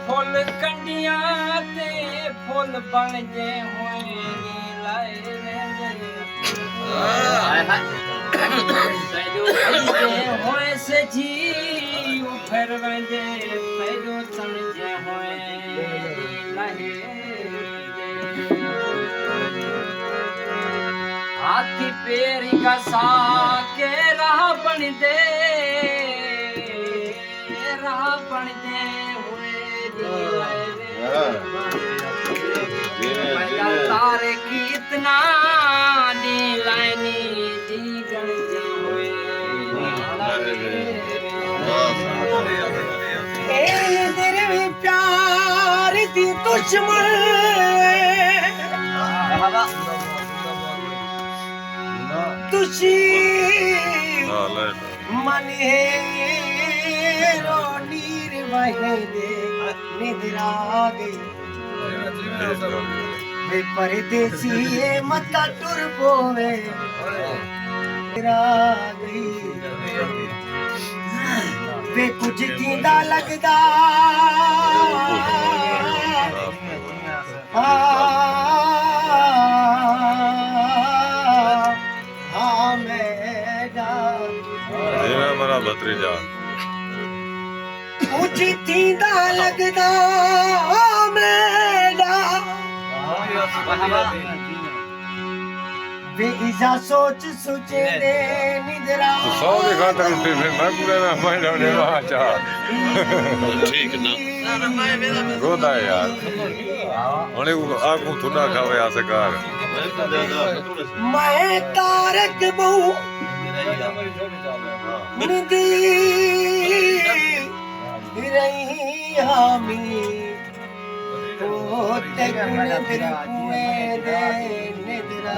full कंडिया ते full बन जे होए लाए होए से जी फिर वंदे पैदो चण जे होए लाए हाथी पैर घसा के राह बन दे तारे कितना दी लाइनी दी गण जावे ए तेरे भी प्यार दी दुश्मन तुसी मन है नीर वहे दे निद्रा गई वे परदेसी मत टुर पोवे निद्रा गई वे कुछ थींदा लगदा हाँ मैडा मेरा भतीजा कुछ थींदा लगदा मेरा वे इजा सोच सोचे दे निद्रा सौ के खातर उठे फिर मैं पूरा ना मैं जाने वहाँ चाह ठीक ना रोदा है यार उन्हें आँखों थोड़ा खावे आसकार मैं तारक बहु निदी रही हामी तो ते गुण दिल कुएं दे निद्रा